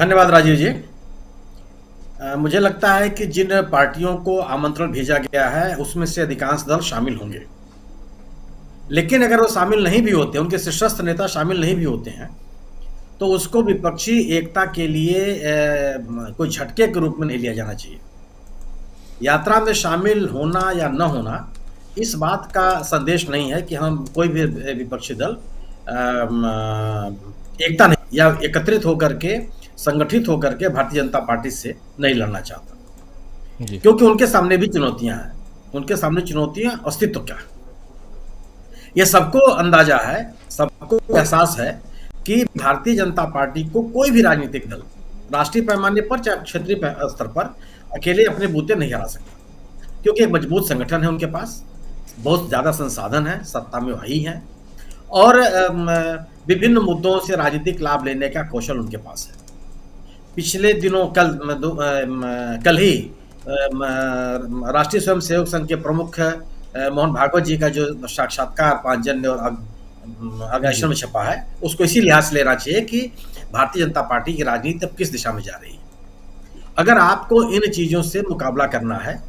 धन्यवाद राजीव जी। मुझे लगता है कि जिन पार्टियों को आमंत्रण भेजा गया है उसमें से अधिकांश दल शामिल होंगे, लेकिन अगर वो शामिल नहीं भी होते, उनके शीर्षस्थ नेता शामिल नहीं भी होते हैं, तो उसको विपक्षी एकता के लिए कोई झटके के रूप में नहीं लिया जाना चाहिए। यात्रा में शामिल होना या न होना इस बात का संदेश नहीं है कि हम कोई भी विपक्षी दल एकता नहीं या एकत्रित होकर के, संगठित होकर के भारतीय जनता पार्टी से नहीं लड़ना चाहता, जी। क्योंकि उनके सामने भी चुनौतियां हैं। उनके सामने चुनौतियां अस्तित्व क्या है, ये सबको अंदाजा है, सबको एहसास है कि भारतीय जनता पार्टी को कोई भी राजनीतिक दल राष्ट्रीय पैमाने पर चाहे क्षेत्रीय स्तर पर अकेले अपने बूते नहीं हरा सकता, क्योंकि एक मजबूत संगठन है उनके पास, बहुत ज्यादा संसाधन है, सत्ता में वही है, और विभिन्न मुद्दों से राजनीतिक लाभ लेने का कौशल उनके पास है। पिछले दिनों कल ही राष्ट्रीय स्वयंसेवक संघ के प्रमुख मोहन भागवत जी का जो साक्षात्कार पांचजन्य और अग्रसर में छपा है, उसको इसी लिहाज से लेना चाहिए कि भारतीय जनता पार्टी की राजनीति अब किस दिशा में जा रही है। अगर आपको इन चीजों से मुकाबला करना है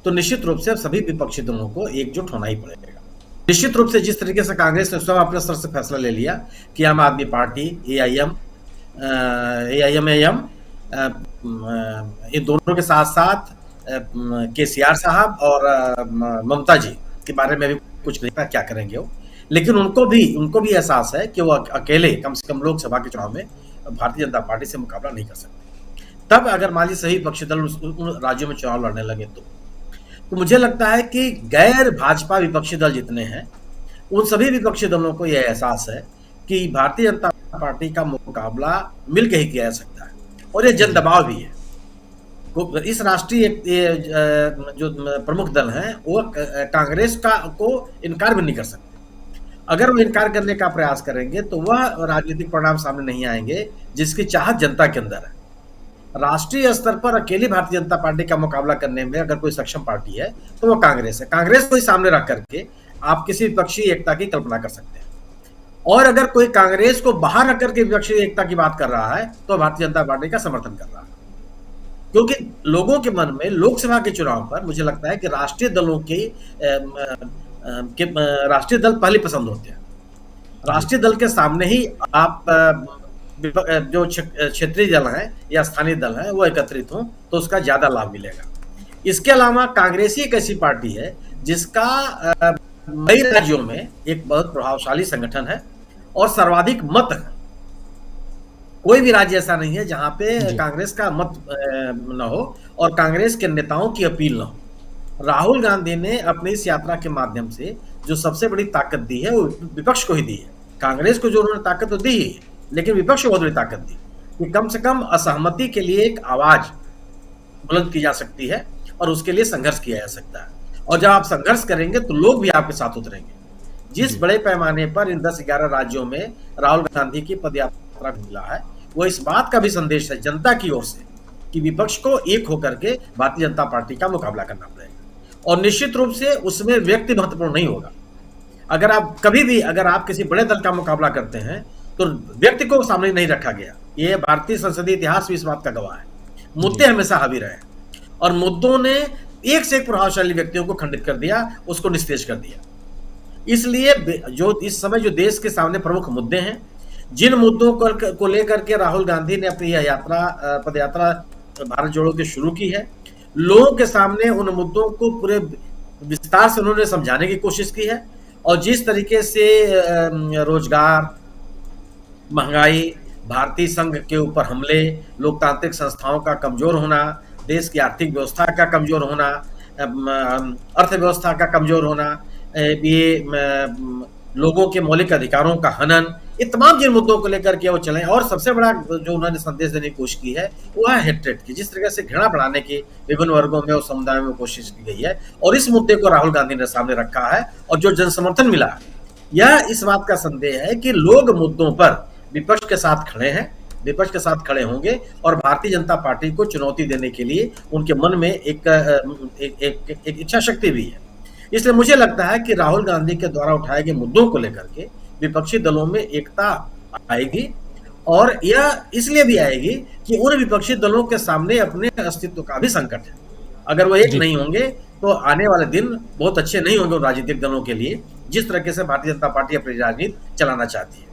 तो निश्चित रूप से सभी विपक्षी दलों को एकजुट होना ही पड़ेगा। निश्चित रूप से जिस तरीके से कांग्रेस ने स्वयं अपने स्तर से फैसला ले लिया कि आम आदमी पार्टी, एआईएम ये दोनों के साथ साथ केसीआर साहब और ममता जी के बारे में भी कुछ नहीं पता क्या करेंगे वो, लेकिन उनको भी एहसास है कि वो अकेले कम से कम लोकसभा के चुनाव में भारतीय जनता पार्टी से मुकाबला नहीं कर सकते। तब अगर मान लीजिए सही विपक्षी दल उन राज्यों में चुनाव लड़ने लगे तो मुझे लगता है कि गैर भाजपा विपक्षी दल जितने हैं उन सभी विपक्षी दलों को यह एहसास है कि भारतीय जनता पार्टी का मुकाबला मिलकर ही किया जा सकता है, और ये जन दबाव भी है। इस राष्ट्रीय जो प्रमुख दल हैं वो कांग्रेस को इनकार भी नहीं कर सकते। अगर वो इनकार करने का प्रयास करेंगे तो वह राजनीतिक परिणाम सामने नहीं आएंगे जिसकी चाहत जनता के अंदर है। राष्ट्रीय स्तर पर अकेली भारतीय जनता पार्टी का मुकाबला करने में अगर कोई सक्षम पार्टी है तो वो कांग्रेस है। कांग्रेस को ही सामने रख करके आप किसी विपक्षी एकता की कल्पना कर सकते हैं, और अगर कोई कांग्रेस को बाहर रख करके विपक्षी एकता की बात कर रहा है तो भारतीय जनता पार्टी का समर्थन कर रहा है, क्योंकि लोगों के मन में लोकसभा के चुनाव पर मुझे लगता है कि राष्ट्रीय दलों राष्ट्रीय दल पहले पसंद होते हैं। राष्ट्रीय दल के सामने ही आप जो क्षेत्रीय दल हैं या स्थानीय दल हैं वो एकत्रित हों तो उसका ज्यादा लाभ मिलेगा। इसके अलावा कांग्रेस ही एक ऐसी पार्टी है जिसका कई राज्यों में एक बहुत प्रभावशाली संगठन है और सर्वाधिक मत है। कोई भी राज्य ऐसा नहीं है जहां पे कांग्रेस का मत न हो और कांग्रेस के नेताओं की अपील न हो। राहुल गांधी ने अपनी इस यात्रा के माध्यम से जो सबसे बड़ी ताकत दी है वो विपक्ष को ही दी है। कांग्रेस को जो उन्होंने ताकत तो दी ही, लेकिन विपक्ष को बहुत बड़ी ताकत दी कि कम से कम असहमति के लिए एक आवाज बुलंद की जा सकती है और उसके लिए संघर्ष किया जा सकता है। और जब आप संघर्ष करेंगे तो लोग भी आपके साथ उतरेंगे। जिस बड़े पैमाने पर इन 10-11 राज्यों में राहुल गांधी की पदयात्रा मिला है वो इस बात का भी संदेश है जनता की ओर से कि विपक्ष को एक होकर के भारतीय जनता पार्टी का मुकाबला करना पड़ेगा, और निश्चित रूप से उसमें व्यक्ति महत्वपूर्ण नहीं होगा। अगर आप कभी भी अगर आप किसी बड़े दल का मुकाबला करते हैं तो व्यक्ति को सामने नहीं रखा गया। ये भारतीय संसदीय इतिहास भी इस बात का गवाह है। मुद्दे हमेशा हावी रहे और मुद्दों ने एक से एक प्रभावशाली व्यक्तियों को खंडित कर दिया, उसको निस्तेज कर दिया। इसलिए जो इस समय जो देश के सामने प्रमुख मुद्दे हैं, जिन मुद्दों को लेकर के राहुल गांधी ने अपनी यह पदयात्रा भारत जोड़ो के शुरू की है, लोगों के सामने उन मुद्दों को पूरे विस्तार से उन्होंने समझाने की कोशिश की है। और जिस तरीके से रोजगार, महंगाई, भारतीय संघ के ऊपर हमले, लोकतांत्रिक संस्थाओं का कमजोर होना, देश की आर्थिक व्यवस्था का कमजोर होना, अर्थव्यवस्था का कमजोर होना, ये लोगों के मौलिक अधिकारों का हनन, ये तमाम जिन मुद्दों को लेकर के वो चले। और सबसे बड़ा जो उन्होंने संदेश देने की कोशिश की है वो है हेट्रेड की, जिस तरीके से घृणा बढ़ाने की विभिन्न वर्गों में और समुदायों में कोशिश की गई है, और इस मुद्दे को राहुल गांधी ने सामने रखा है। और जो जन समर्थन मिला है यह इस बात का संदेह है कि लोग मुद्दों पर विपक्ष के साथ खड़े हैं, विपक्ष के साथ खड़े होंगे, और भारतीय जनता पार्टी को चुनौती देने के लिए उनके मन में एक इच्छा शक्ति भी है। इसलिए मुझे लगता है कि राहुल गांधी के द्वारा उठाए गए मुद्दों को लेकर के विपक्षी दलों में एकता आएगी और यह इसलिए भी आएगी कि उन विपक्षी दलों के सामने अपने अस्तित्व का भी संकट है। अगर वो एक जी। नहीं होंगे तो आने वाले दिन बहुत अच्छे नहीं होंगे उन राजनीतिक दलों के लिए, जिस तरीके से भारतीय जनता पार्टी अपनी राजनीति चलाना चाहती है।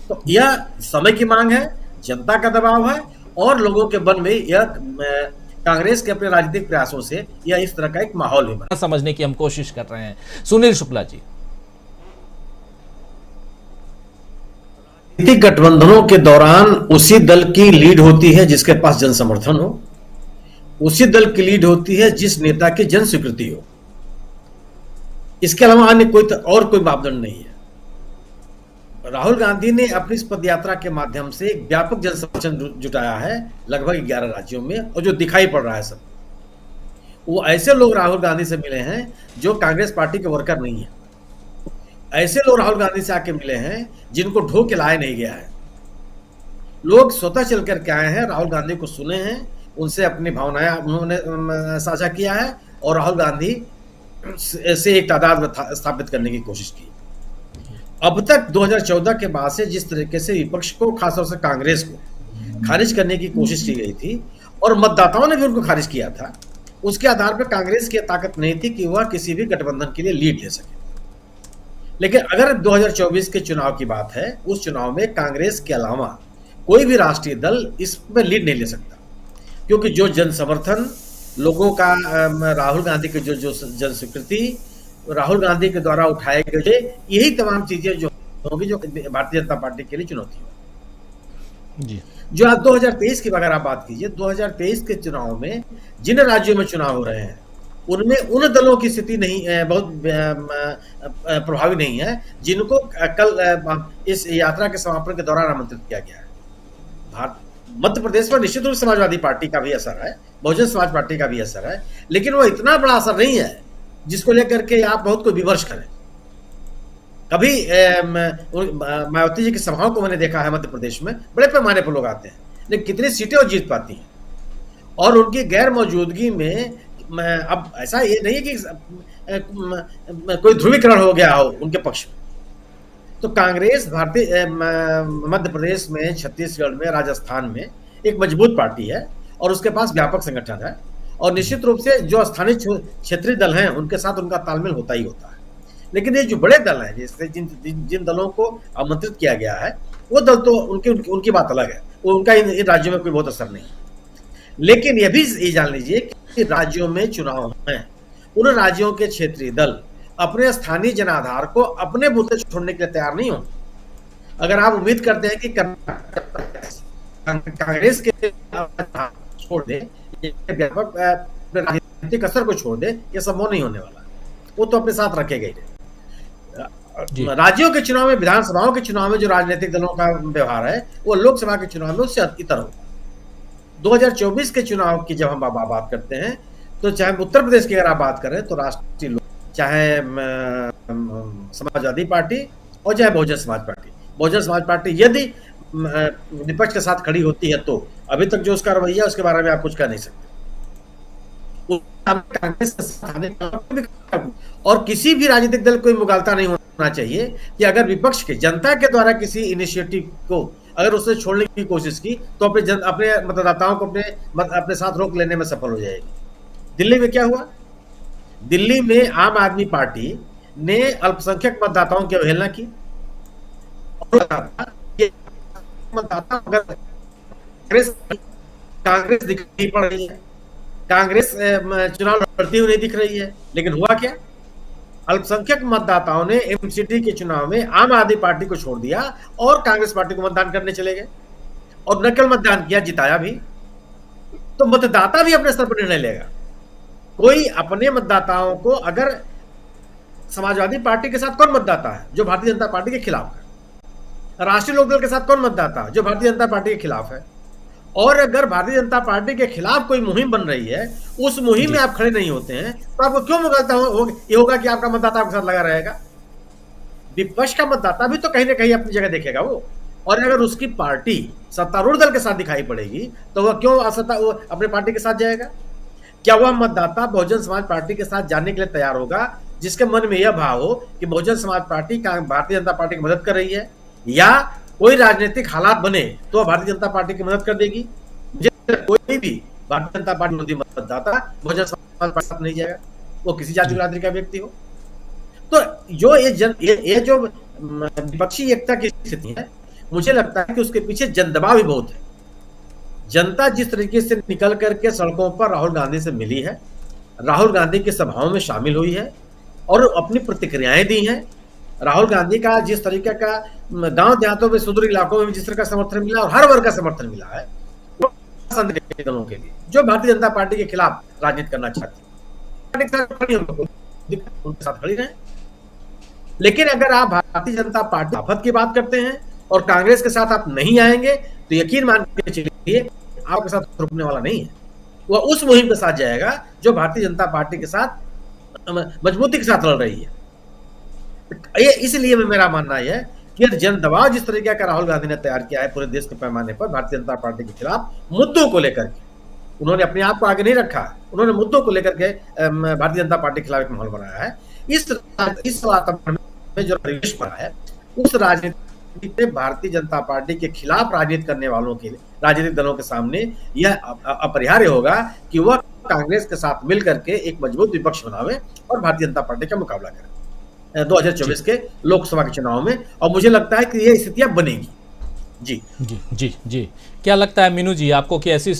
तो यह समय की मांग है, जनता का दबाव है और लोगों के मन में यह कांग्रेस के अपने राजनीतिक प्रयासों से यह इस तरह का एक माहौल भी बना समझने की हम कोशिश कर रहे हैं। सुनील शुक्ला जी। राजनीतिक गठबंधनों के दौरान उसी दल की लीड होती है जिसके पास जन समर्थन हो, उसी दल की लीड होती है जिस नेता की जन स्वीकृति हो। इसके अलावा अन्य कोई मापदंड नहीं है। राहुल गांधी ने अपनी इस पदयात्रा के माध्यम से एक व्यापक जन समर्थन जुटाया है लगभग 11 राज्यों में, और जो दिखाई पड़ रहा है सब वो ऐसे लोग राहुल गांधी से मिले हैं जो कांग्रेस पार्टी के वर्कर नहीं है। ऐसे लोग राहुल गांधी से आके मिले हैं जिनको ढो के लाया नहीं गया है। लोग स्वतः चल करके आए हैं, राहुल गांधी को सुने हैं, उनसे अपनी भावनाएं उन्होंने साझा किया है और राहुल गांधी से एक तादाद स्थापित करने की कोशिश की। अब तक 2014 के बाद से जिस तरीके से विपक्ष को, खासतौर से कांग्रेस को खारिज करने की कोशिश की गई थी और मतदाताओं ने भी उनको खारिज किया था, उसके आधार पर कांग्रेस की ताकत नहीं थी कि वह किसी भी गठबंधन के लिए लीड ले सके। लेकिन अगर 2024 के चुनाव की बात है, उस चुनाव में कांग्रेस के अलावा कोई भी राष्ट्रीय दल इसमें लीड नहीं ले सकता, क्योंकि जो जन समर्थन लोगों का, राहुल गांधी की जो जन स्वीकृति, राहुल गांधी के द्वारा उठाए गए, यही तमाम चीजें जो होगी जो भारतीय जनता पार्टी के लिए चुनौती होगी। जी। जो आज 2023 की अगर आप बात कीजिए, 2023 के चुनाव में जिन राज्यों में चुनाव हो रहे हैं उनमें उन दलों की स्थिति नहीं बहुत प्रभावी नहीं है जिनको कल इस यात्रा के समापन के दौरान आमंत्रित किया गया है। मध्य प्रदेश में निश्चित रूप से समाजवादी पार्टी का भी असर है, बहुजन समाज पार्टी का भी असर है, लेकिन वो इतना बड़ा असर नहीं है जिसको लेकर के आप बहुत कोई विमर्श करें। कभी मायावती जी की सभाओं को मैंने देखा है मध्य प्रदेश में, बड़े पैमाने पर लोग आते हैं, लेकिन कितनी सीटें वो जीत पाती हैं। और उनकी गैर मौजूदगी में अब ऐसा ये नहीं है कि कोई ध्रुवीकरण हो गया हो उनके पक्ष में। तो कांग्रेस भारतीय मध्य प्रदेश में, छत्तीसगढ़ में, राजस्थान में एक मजबूत पार्टी है और उसके पास व्यापक संगठन है, और निश्चित रूप से जो स्थानीय क्षेत्रीय दल हैं उनके साथ उनका तालमेल होता ही होता है। लेकिन ये जो बड़े दल हैं, जैसे जिन दलों को आमंत्रित किया गया है, वो दल तो उनकी बात अलग है, वो उनका इन राज्यों में कोई बहुत असर नहीं। लेकिन ये भी जान लीजिए कि राज्यों में चुनाव हैं, उन राज्यों के क्षेत्रीय दल अपने स्थानीय जनाधार को अपने बूते छोड़ने के लिए तैयार नहीं होंगे। अगर आप उम्मीद करते हैं कि कांग्रेस के छोड़ दे, व्यापक राजनीतिक असर को छोड़ दे, यह संभव नहीं होने वाला। वो तो अपने साथ रखे गए। राज्यों के चुनाव में, विधानसभाओं के चुनाव में जो राजनीतिक दलों का व्यवहार है वो लोकसभा के चुनाव में उससे इतर होगा। 2024 के चुनाव की जब हम बात करते हैं तो चाहे उत्तर प्रदेश की अगर आप बात करें तो राष्ट्रीय लोक, चाहे समाजवादी पार्टी और चाहे बहुजन समाज पार्टी यदि विपक्ष के साथ खड़ी होती है तो अभी तक जो उसका रवैया उसके बारे में आप कुछ कह नहीं सकते। कांग्रेस के साथ और किसी भी राजनीतिक दल को मुगालता नहीं होना चाहिए कि अगर विपक्ष के जनता के द्वारा किसी इनिशिएटिव को अगर उसने छोड़ने की कोशिश की तो अपने मतदाताओं को अपने साथ रोक लेने में सफल हो जाएगी। दिल्ली में क्या हुआ? दिल्ली में आम आदमी पार्टी ने अल्पसंख्यक मतदाताओं की अवहेलना की और मतदाता कांग्रेस दिखाई पड़ रही है, कांग्रेस चुनाव लड़ती हुई नहीं दिख रही है। लेकिन हुआ क्या? अल्पसंख्यक मतदाताओं ने एमसीडी के चुनाव में आम आदमी पार्टी को छोड़ दिया और कांग्रेस पार्टी को मतदान करने चले गए और नकल मतदान किया, जिताया भी। तो मतदाता भी अपने स्तर पर निर्णय लेगा। कोई अपने मतदाताओं को, अगर समाजवादी पार्टी के साथ कौन मतदाता है? जो भारतीय जनता पार्टी के खिलाफ है। राष्ट्रीय लोकदल के साथ कौन मतदाता है? जो भारतीय जनता पार्टी के खिलाफ है। और अगर भारतीय जनता पार्टी के खिलाफ कोई मुहिम बन रही है, उस मुहिम में आप खड़े नहीं होते हैं, तो आपको क्यों मुगलता ये होगा कि आपका मतदाता आपके साथ लगा रहेगा? विपक्ष का मतदाता भी तो कहीं ना कहीं अपनी जगह देखेगा वो। और अगर उसकी पार्टी सत्तारूढ़ दल के साथ दिखाई पड़ेगी तो वह क्यों वो अपने पार्टी के साथ जाएगा? क्या वह मतदाता बहुजन समाज पार्टी के साथ जाने के लिए तैयार होगा जिसके मन में यह भाव हो कि बहुजन समाज पार्टी भारतीय जनता पार्टी की मदद कर रही है, या कोई राजनीतिक हालात बने तो भारतीय जनता पार्टी की मदद कर देगी। मुझे कोई भी भारतीय जनता पार्टी विरोधी मतदाता बहुजन समाज पार्टी नहीं जाएगा, वो किसी जाति बिरादरी का व्यक्ति हो। तो जो ये जो विपक्षी एकता की स्थिति है, मुझे लगता है कि उसके पीछे जनदबाव भी बहुत है। जनता जिस तरीके से निकल करके सड़कों पर राहुल गांधी से मिली है, राहुल गांधी की सभाओं में शामिल हुई है और अपनी प्रतिक्रियाएं दी हैं, राहुल गांधी का जिस तरीके का गांव देहातों में, सुदूर इलाकों में जिस तरह का समर्थन मिला और हर वर्ग का समर्थन मिला है, वो दलों के लिए जो भारतीय जनता पार्टी के खिलाफ राजनीति करना चाहती है उनके साथ खड़ी रहे। लेकिन अगर आप भारतीय जनता पार्टी आफत की बात करते हैं और कांग्रेस के साथ आप नहीं आएंगे तो यकीन मान के चलिए आपके साथ रुकने वाला नहीं है। वह उस मुहिम के साथ जाएगा जो भारतीय जनता पार्टी के साथ मजबूती के साथ लड़ रही है। ये इसलिए मेरा मानना यह है कि जन दबाव जिस तरीके का राहुल गांधी ने तैयार किया है पूरे देश के पैमाने पर भारतीय जनता पार्टी के खिलाफ मुद्दों को लेकर के, उन्होंने अपने आप को आगे नहीं रखा, उन्होंने मुद्दों को लेकर के भारतीय जनता पार्टी के खिलाफ एक माहौल बनाया है। इस वातावरण में जो परिवेश बना है, उस राजनीति में भारतीय जनता पार्टी के खिलाफ राजनीति करने वालों के लिए, राजनीतिक दलों के सामने यह अपरिहार्य होगा कि वह कांग्रेस के साथ मिलकर के एक मजबूत विपक्ष बनावे और भारतीय जनता पार्टी का मुकाबला करें 2024 के लोकसभा के चुनाव में। और मुझे लगता है कि ये स्थितियां बनेगी। जी जी जी जी, क्या लगता है मीनू जी आपको कि ऐसी